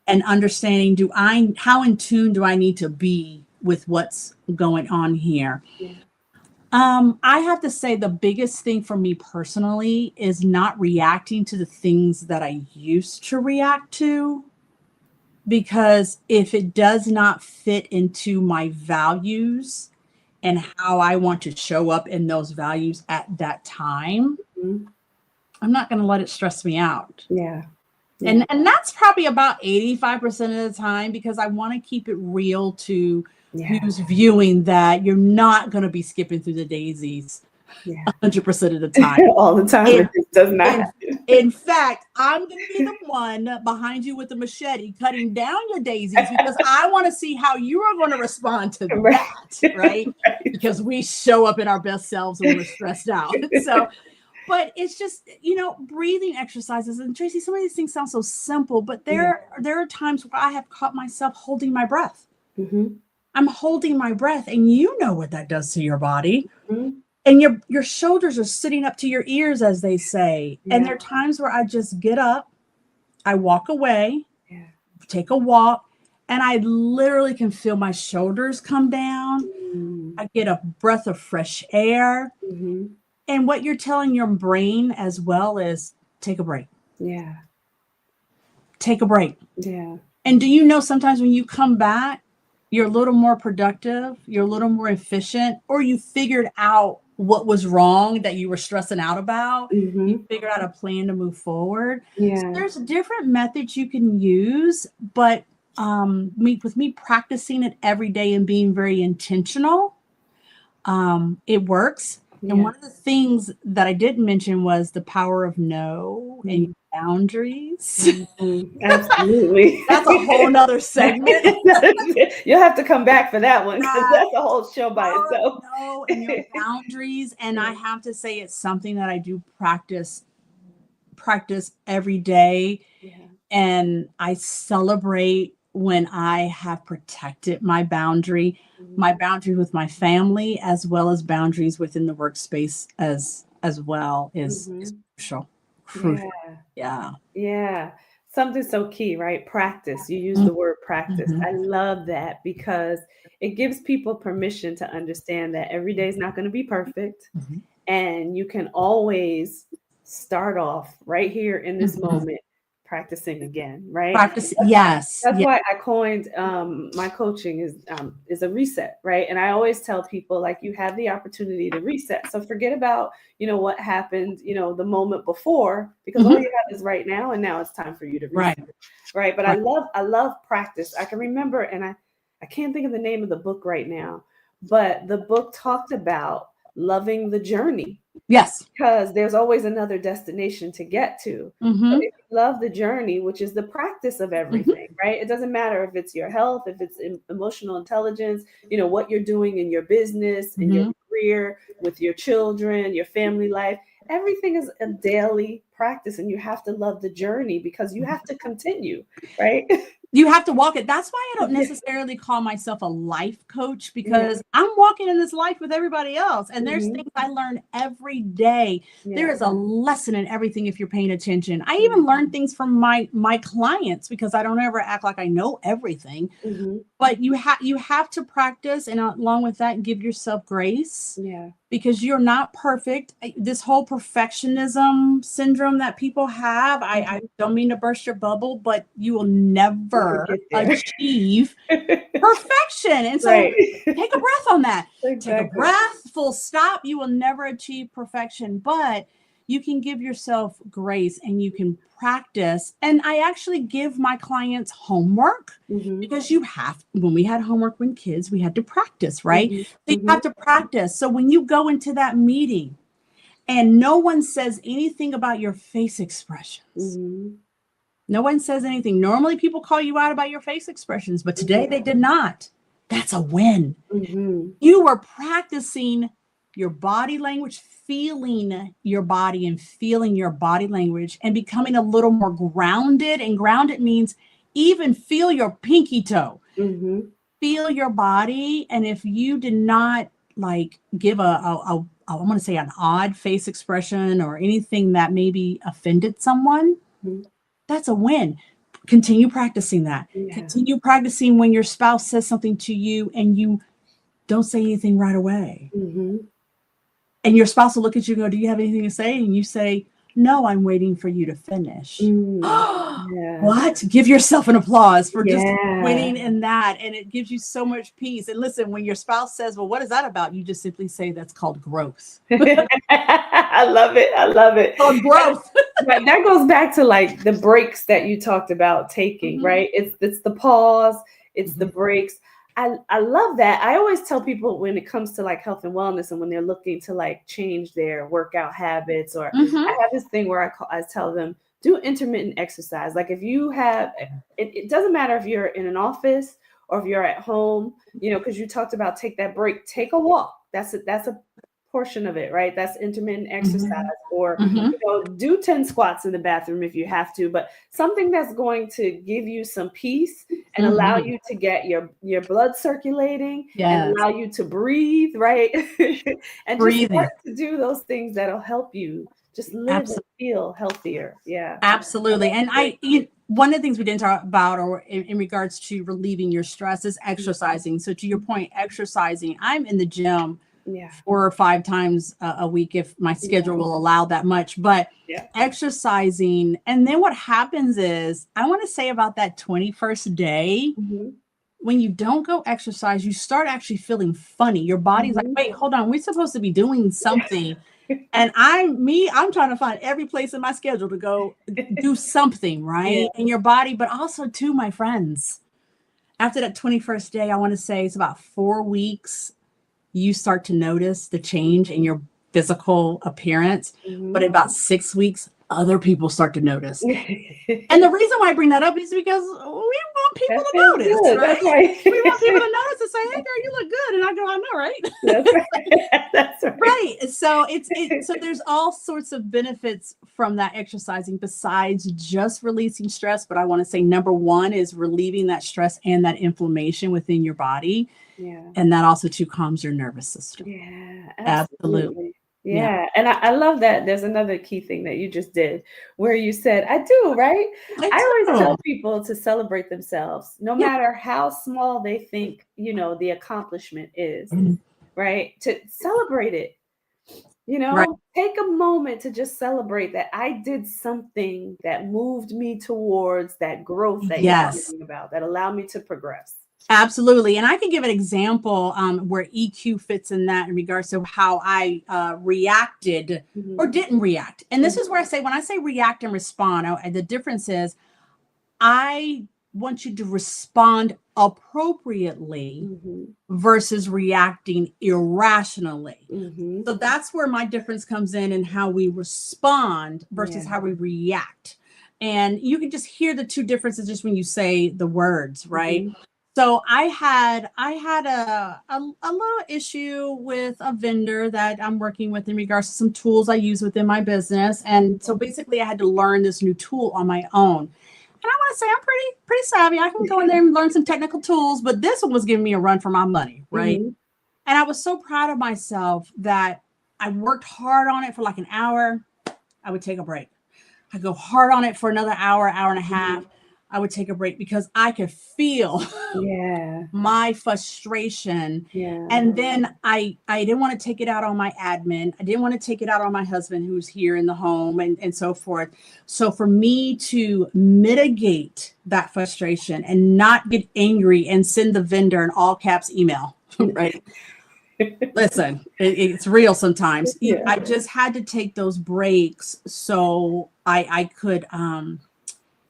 Speaker 4: and understanding, how in tune do I need to be with what's going on here?
Speaker 3: Yeah.
Speaker 4: I have to say the biggest thing for me personally is not reacting to the things that I used to react to, because if it does not fit into my values and how I want to show up in those values at that time, I'm not going to let it stress me out.
Speaker 3: Yeah.
Speaker 4: And that's probably about 85% of the time, because I want to keep it real to who's viewing that you're not going to be skipping through the daisies 100% of the time.
Speaker 3: All the time. It just does not happen.
Speaker 4: In fact, I'm going to be the one behind you with the machete cutting down your daisies, because I want to see how you are going to respond to that, right? Because we show up in our best selves when we're stressed out. So, but it's just, breathing exercises. And Tracy, some of these things sound so simple, but there are times where I have caught myself holding my breath. I'm holding my breath, and you know what that does to your body. And your shoulders are sitting up to your ears, as they say. And there are times where I just get up, I walk away, take a walk, and I literally can feel my shoulders come down. I get a breath of fresh air. And what you're telling your brain as well is take a break.
Speaker 3: Yeah.
Speaker 4: Take a break.
Speaker 3: Yeah.
Speaker 4: And do you know, sometimes when you come back, you're a little more productive, you're a little more efficient, or you figured out what was wrong that you were stressing out about. You figured out a plan to move forward.
Speaker 3: Yeah.
Speaker 4: So there's different methods you can use, but with me practicing it every day and being very intentional, it works. And one of the things that I didn't mention was the power of no and boundaries.
Speaker 3: Absolutely.
Speaker 4: That's a whole nother segment.
Speaker 3: You'll have to come back for that one, because that's a whole show by itself.
Speaker 4: No, and your boundaries. And I have to say, it's something that I do practice every day. And I celebrate when I have protected my boundary with my family, as well as boundaries within the workspace as well is crucial.
Speaker 3: Yeah. Something so key, right? Practice. You use the word practice. I love that, because it gives people permission to understand that every day is not going to be perfect. And you can always start off right here in this moment, practicing again, right?
Speaker 4: Yes.
Speaker 3: That's why I coined my coaching is a reset, right? And I always tell people, like, you have the opportunity to reset. So forget about, what happened, the moment before, because all you have is right now, and now it's time for you to reset. Right. But I love practice. I can remember, and I can't think of the name of the book right now, but the book talked about loving the journey,
Speaker 4: Yes.
Speaker 3: because there's always another destination to get to. But
Speaker 4: Mm-hmm.
Speaker 3: if you love the journey, which is the practice of everything, right? It doesn't matter if it's your health, if it's emotional intelligence, what you're doing in your business, in your
Speaker 4: Mm-hmm.
Speaker 3: career, with your children, your family life. Everything is a daily practice, and you have to love the journey because you have to continue, right?
Speaker 4: You have to walk it. That's why I don't
Speaker 3: Yeah.
Speaker 4: necessarily call myself a life coach,
Speaker 3: Yeah.
Speaker 4: because I'm walking in this life with everybody else. And there's
Speaker 3: Mhm.
Speaker 4: things I learn every day. There
Speaker 3: Yeah.
Speaker 4: is a lesson in everything if you're paying attention. I even learn things from my clients, because I don't ever act like I know everything.
Speaker 3: Mhm.
Speaker 4: But you have to practice, and along with that, give yourself grace,
Speaker 3: Yeah.
Speaker 4: because you're not perfect. This whole perfectionism syndrome that people have, I don't mean to burst your bubble, but you will
Speaker 3: We'll
Speaker 4: never
Speaker 3: get there.
Speaker 4: achieve perfection. And so
Speaker 3: Right.
Speaker 4: take a breath on that. Take a
Speaker 3: Exactly.
Speaker 4: breath, full stop. You will never achieve perfection, but you can give yourself grace and you can practice. And I actually give my clients homework,
Speaker 3: Mhm.
Speaker 4: because when we had homework when kids, we had to practice, right?
Speaker 3: Mhm.
Speaker 4: So you
Speaker 3: Mhm.
Speaker 4: have to practice. So when you go into that meeting and no one says anything about your face expressions,
Speaker 3: Mhm.
Speaker 4: no one says anything. Normally people call you out about your face expressions, but today they did not. That's a win.
Speaker 3: Mhm.
Speaker 4: You were practicing your body language, feeling your body and feeling your body language, and becoming a little more grounded. And grounded means even feel your pinky toe,
Speaker 3: Mhm.
Speaker 4: feel your body. And if you did not like give I want to say an odd face expression or anything that maybe offended someone,
Speaker 3: Mhm.
Speaker 4: that's a win. Continue practicing that.
Speaker 3: Yeah.
Speaker 4: Continue practicing when your spouse says something to you and you don't say anything right away.
Speaker 3: Mhm.
Speaker 4: And your spouse will look at you and go, "Do you have anything to say?" And you say, "No, I'm waiting for you to finish."
Speaker 3: Mm. Yeah.
Speaker 4: What? Give yourself an applause for just
Speaker 3: Yeah.
Speaker 4: winning in that. And it gives you so much peace. And listen, when your spouse says, "Well, what is that about?" You just simply say, "That's called growth."
Speaker 3: I love it. I love it.
Speaker 4: Called growth.
Speaker 3: But that goes back to like the breaks that you talked about taking,
Speaker 4: Mhm.
Speaker 3: right? It's the pause, it's the
Speaker 4: Mhm.
Speaker 3: breaks. I love that. I always tell people when it comes to like health and wellness and when they're looking to like change their workout habits, or I
Speaker 4: Mhm.
Speaker 3: have this thing where I tell them do intermittent exercise. Like if you have it doesn't matter if you're in an office or if you're at home, because you talked about take that break, take a walk. That's a portion of it, right? That's intermittent exercise.
Speaker 4: Mhm.
Speaker 3: Or
Speaker 4: Mhm.
Speaker 3: do 10 squats in the bathroom if you have to, but something that's going to give you some peace and allow
Speaker 4: Mhm.
Speaker 3: you to get your blood circulating and
Speaker 4: Yes.
Speaker 3: allow you to breathe, right? And just start
Speaker 4: Breathing.
Speaker 3: to do those things that'll help you just live and
Speaker 4: Absolutely.
Speaker 3: feel healthier. Yeah.
Speaker 4: Absolutely. And one of the things we didn't talk about, or in regards to relieving your stress, is exercising. So to your point, exercising, I'm in the gym
Speaker 3: Yeah.
Speaker 4: 4 or 5 times a week if my
Speaker 3: Yeah.
Speaker 4: schedule will allow that much. But
Speaker 3: Yeah.
Speaker 4: exercising, and then what happens is, I want to say about that 21st day,
Speaker 3: Mhm.
Speaker 4: when you don't go exercise, you start actually feeling funny. Your body's like,
Speaker 3: Mhm.
Speaker 4: wait, hold on, we're supposed to be doing something. And I'm trying to find every place in my schedule to go do something,
Speaker 3: Yeah.
Speaker 4: right? In your body, but also too, my friends. After that 21st day, I want to say it's about 4 weeks, you start to notice the change in your physical appearance. But
Speaker 3: Mhm.
Speaker 4: in about 6 weeks, other people start to notice. And the reason why I bring that up is because we want people
Speaker 3: That
Speaker 4: to
Speaker 3: feels
Speaker 4: notice,
Speaker 3: good.
Speaker 4: right?
Speaker 3: That's right.
Speaker 4: We want people to notice and say, "Hey, girl, you look good." And I go, "I know, right?"
Speaker 3: That's right. That's right.
Speaker 4: Right. So so there's all sorts of benefits from that exercising besides just releasing stress. But I want to say number one is relieving that stress and that inflammation within your body.
Speaker 3: Yeah.
Speaker 4: And that also too calms your nervous system.
Speaker 3: Yeah,
Speaker 4: Absolutely.
Speaker 3: absolutely.
Speaker 4: Yeah.
Speaker 3: Yeah. And I love that there's another key thing that you just did where you said, I do, right?
Speaker 4: I
Speaker 3: I always
Speaker 4: do.
Speaker 3: tell people to celebrate themselves, no
Speaker 4: Yeah.
Speaker 3: matter how small they think, the accomplishment is,
Speaker 4: Mhm.
Speaker 3: right? To celebrate it,
Speaker 4: Right.
Speaker 3: take a moment to just celebrate that I did something that moved me towards that growth that you're
Speaker 4: Yes.
Speaker 3: talking about, that allowed me to progress.
Speaker 4: Absolutely. And I can give an example where EQ fits in that in regards to how I reacted or
Speaker 3: Mhm.
Speaker 4: didn't react. And this
Speaker 3: Mhm.
Speaker 4: is where I say, when I say react and respond, the difference is I want you to respond appropriately versus reacting irrationally. So that's where my difference comes in how we respond versus how we react. And you can just hear the two differences just when you say the words, right? So I had a little issue with a vendor that I'm working with in regards to some tools I use within my business. And so basically I had to learn this new tool on my own. And I want to say I'm pretty savvy. I can go in there and learn some technical tools, but this one was giving me a run for my money, right? And I was so proud of myself that I worked hard on it for like an hour. I would take a break. I go hard on it for another hour, hour and a half. I would take a break because I could feel my frustration. And then I didn't want to take it out on my admin. I didn't want to take it out on my husband who's here in the home and so forth. So for me to mitigate that frustration and not get angry and send the vendor an all caps email, right? Listen, it's real sometimes. I just had to take those breaks so I could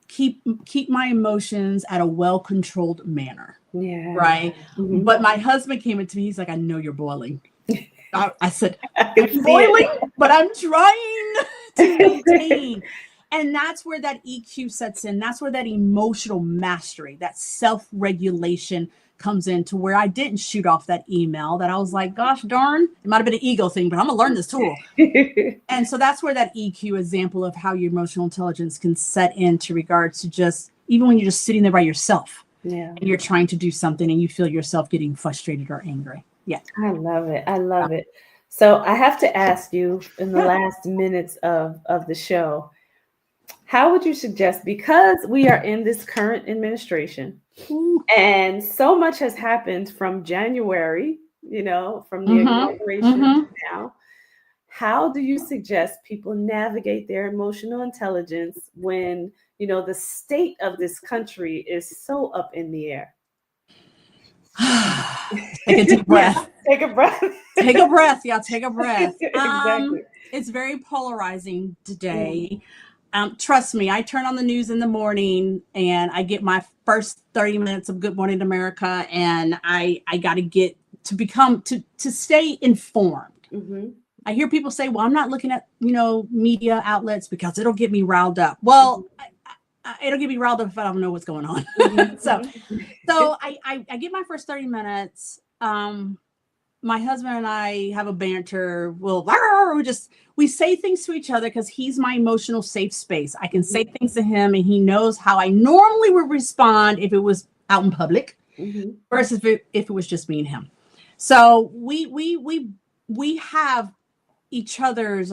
Speaker 4: keep my emotions at a well-controlled manner. Right. But my husband came into me. He's like, I know you're boiling. I said, I'm boiling, but I'm trying to maintain. And that's where that EQ sets in. That's where that emotional mastery, that self-regulation comes in, to where I didn't shoot off that email that I was like, gosh darn, it might have been an ego thing, but I'm gonna learn this tool. And so that's where that EQ example of how your emotional intelligence can set into regards to just, even when you're just sitting there by yourself and you're trying to do something and you feel yourself getting frustrated or angry.
Speaker 3: I love it. I love it. So I have to ask you in the last minutes of the show, how would you suggest, because we are in this current administration and so much has happened from January, from the inauguration to now, how do you suggest people navigate their emotional intelligence when, the state of this country is so up in the air?
Speaker 4: Take a deep breath.
Speaker 3: Take a breath.
Speaker 4: Take a breath. Yeah, take a breath.
Speaker 3: Exactly.
Speaker 4: It's very polarizing today. Trust me, I turn on the news in the morning and I get my first 30 minutes of Good Morning America, and I got to get to stay informed. I hear people say, well, I'm not looking at, media outlets because it'll get me riled up. Well, it'll get me riled up if I don't know what's going on. So I get my first 30 minutes. My husband and I have a banter. We say things to each other because he's my emotional safe space. I can say things to him and he knows how I normally would respond if it was out in public versus if it was just me and him. So we have each other's,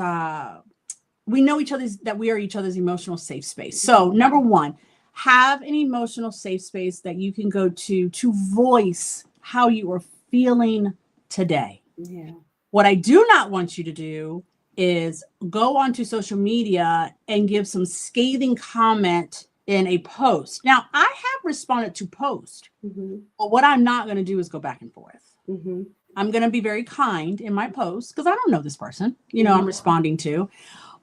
Speaker 4: we know each other's, that we are each other's emotional safe space. So number one, have an emotional safe space that you can go to voice how you are feeling today. What I do not want you to do is go onto social media and give some scathing comment in a post. Now, I have responded to post, but what I'm not going to do is go back and forth. I'm going to be very kind in my post because I don't know this person, I'm responding to.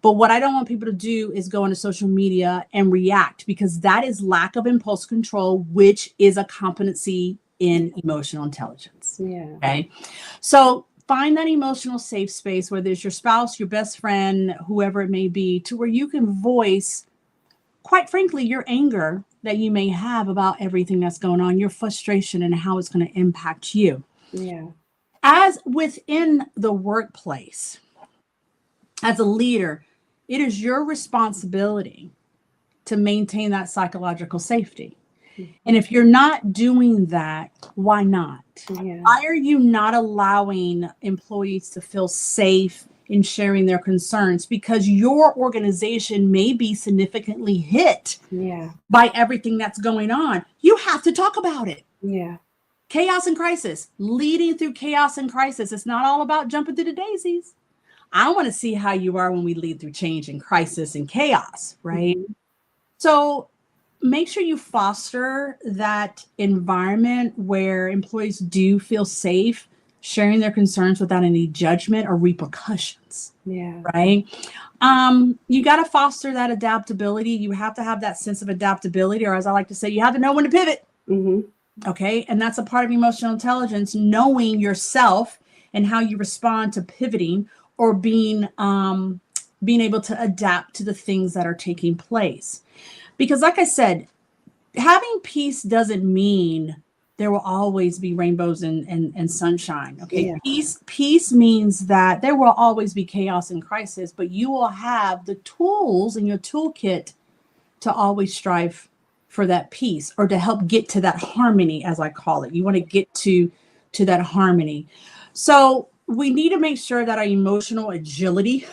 Speaker 4: But what I don't want people to do is go into social media and react, because that is lack of impulse control, which is a competency in emotional intelligence. Okay. So find that emotional safe space, whether it's your spouse, your best friend, whoever it may be, to where you can voice, quite frankly, your anger that you may have about everything that's going on, your frustration and how it's going to impact you. As within the workplace, as a leader, it is your responsibility to maintain that psychological safety. And if you're not doing that, why not? Why are you not allowing employees to feel safe in sharing their concerns? Because your organization may be significantly hit by everything that's going on. You have to talk about it. Chaos and crisis, leading through chaos and crisis. It's not all about jumping through the daisies. I want to see how you are when we lead through change and crisis and chaos, right? So make sure you foster that environment where employees do feel safe sharing their concerns without any judgment or repercussions.
Speaker 3: Yeah.
Speaker 4: Right. You got to foster that adaptability. You have to have that sense of adaptability, or as I like to say, you have to know when to pivot. Okay. And that's a part of emotional intelligence, knowing yourself and how you respond to pivoting or being able to adapt to the things that are taking place. Because like I said, having peace doesn't mean there will always be rainbows and sunshine. Okay.
Speaker 3: Yeah.
Speaker 4: Peace means that there will always be chaos and crisis, but you will have the tools in your toolkit to always strive for that peace, or to help get to that harmony, as I call it. You want to get to that harmony. So we need to make sure that our emotional agility,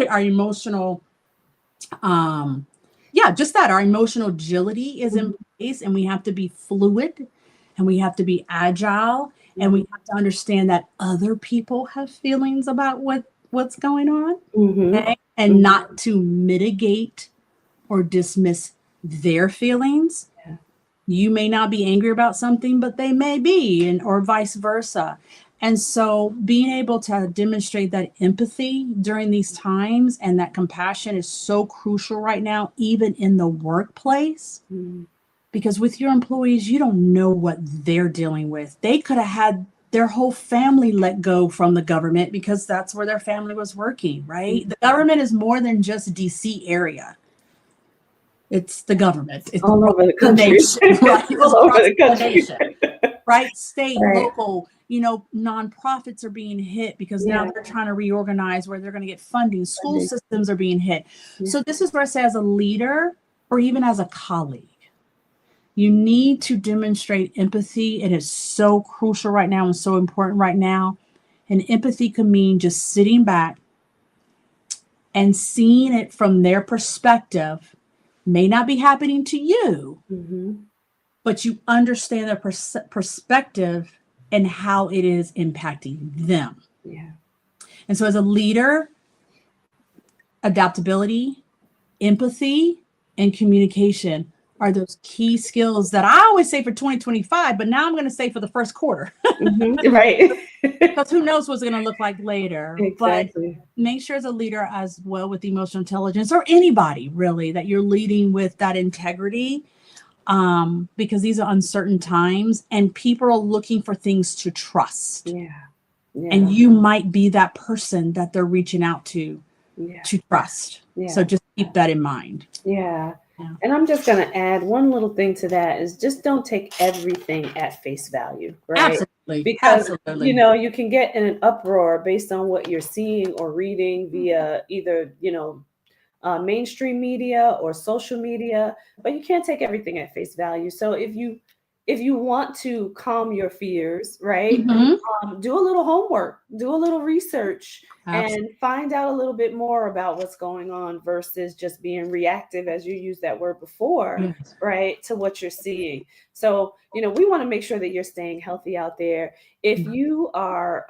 Speaker 4: our emotional, our emotional agility is in place, and we have to be fluid, and we have to be agile, and we have to understand that other people have feelings about what's going on, okay? And not to mitigate or dismiss their feelings.
Speaker 3: Yeah.
Speaker 4: You may not be angry about something, but they may be, and or vice versa. And so being able to demonstrate that empathy during these times and that compassion is so crucial right now, even in the workplace, because with your employees, you don't know what they're dealing with. They could have had their whole family let go from the government because that's where their family was working, right? The government is more than just DC area. It's the government. It's
Speaker 3: all over the country.
Speaker 4: Nation, right?
Speaker 3: All over the country.
Speaker 4: Right? State,
Speaker 3: Right.
Speaker 4: local, nonprofits are being hit because now they're trying to reorganize where they're going to get funding. School systems are being hit. So this is where I say, as a leader or even as a colleague, you need to demonstrate empathy. It is so crucial right now and so important right now. And empathy can mean just sitting back and seeing it from their perspective. May not be happening to you, but you understand their perspective and how it is impacting them.
Speaker 3: Yeah.
Speaker 4: And so as a leader, adaptability, empathy, and communication are those key skills that I always say for 2025, but now I'm going to say for the first quarter.
Speaker 3: Right.
Speaker 4: Because who knows what's going to look like later.
Speaker 3: Exactly.
Speaker 4: But make sure as a leader as well with emotional intelligence, or anybody really, that you're leading with that integrity, because these are uncertain times and people are looking for things to trust.
Speaker 3: Yeah.
Speaker 4: And you might be that person that they're reaching out to trust. So just keep that in mind.
Speaker 3: Yeah. And I'm just going to add one little thing to that is just don't take everything at face value, right?
Speaker 4: Absolutely.
Speaker 3: Because, you can get in an uproar based on what you're seeing or reading via either, mainstream media or social media, but you can't take everything at face value. So if you want to calm your fears, right, do a little homework, do a little research, and find out a little bit more about what's going on versus just being reactive, as you used that word before, right, to what you're seeing. So, we want to make sure that you're staying healthy out there. If you are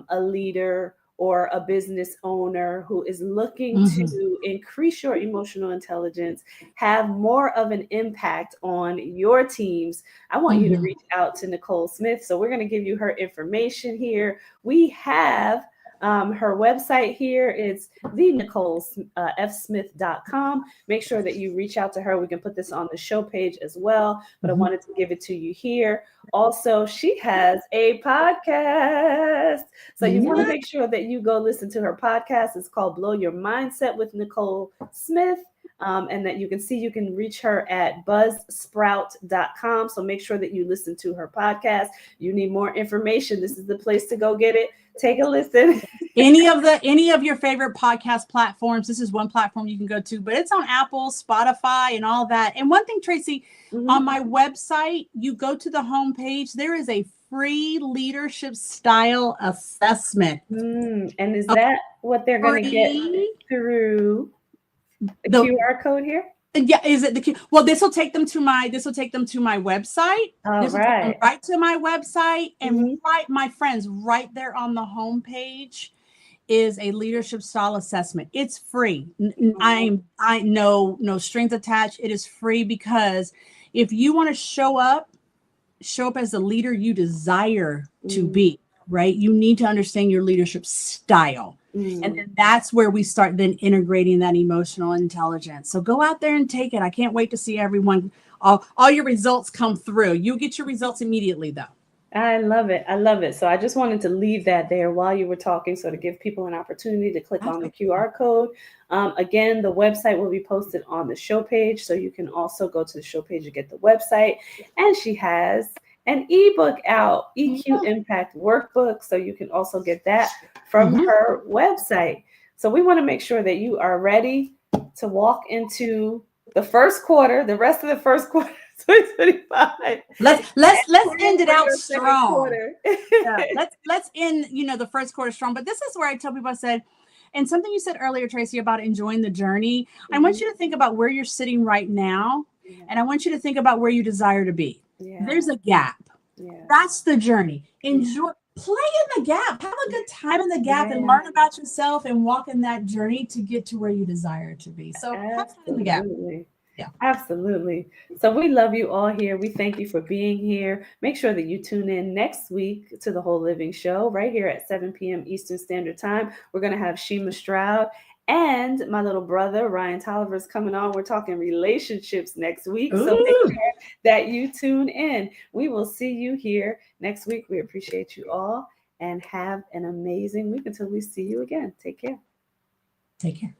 Speaker 3: a leader or a business owner who is looking to increase your emotional intelligence, have more of an impact on your teams, I want you to reach out to Nicole Smith. So we're going to give you her information here. We have her website here. It's thenicolefsmith.com. Make sure that you reach out to her. We can put this on the show page as well, but I wanted to give it to you here. Also, she has a podcast. So you want to make sure that you go listen to her podcast. It's called Blow Your Mindset with Nicole Smith. And that you can reach her at buzzsprout.com. So make sure that you listen to her podcast. You need more information. This is the place to go get it. Take a listen.
Speaker 4: Any of your favorite podcast platforms. This is one platform you can go to, but it's on Apple, Spotify, and all that. And one thing, Tracy, on my website, you go to the homepage, there is a free leadership style assessment.
Speaker 3: And is that what they're going to get through the QR code here?
Speaker 4: Yeah, is it the well? This will take them to my website.
Speaker 3: All right,
Speaker 4: right to my website, and my friends, right there on the homepage is a leadership style assessment. It's free. I no strings attached. It is free because if you want to show up as the leader you desire to be, right? You need to understand your leadership style. And then that's where we start then integrating that emotional intelligence. So go out there and take it. I can't wait to see everyone, all your results come through. You'll get your results immediately though.
Speaker 3: I love it. I love it. So I just wanted to leave that there while you were talking, so to give people an opportunity to click on the QR code. Again, the website will be posted on the show page, so you can also go to the show page and get the website. And she has an ebook out, EQ Impact Workbook, so you can also get that from her website. So we want to make sure that you are ready to walk into the first quarter, the rest of the first quarter. 2025.
Speaker 4: Let's end it out strong. Yeah, let's end the first quarter strong. But this is where I tell people, I said, and something you said earlier, Tracy, about enjoying the journey. I want you to think about where you're sitting right now, and I want you to think about where you desire to be. There's a gap. That's the journey. Enjoy, play in the gap, have a good time in the gap, and learn about yourself and walk in that journey to get to where you desire to be. So have fun in the gap.
Speaker 3: Yeah, absolutely. So we love you all here. We thank you for being here. Make sure that you tune in next week to the Whole Living Show right here at 7 p.m. Eastern Standard Time. We're going to have Shima Stroud and my little brother, Ryan Tolliver, is coming on. We're talking relationships next week. So make sure that you tune in. We will see you here next week. We appreciate you all and have an amazing week until we see you again. Take care.
Speaker 4: Take care.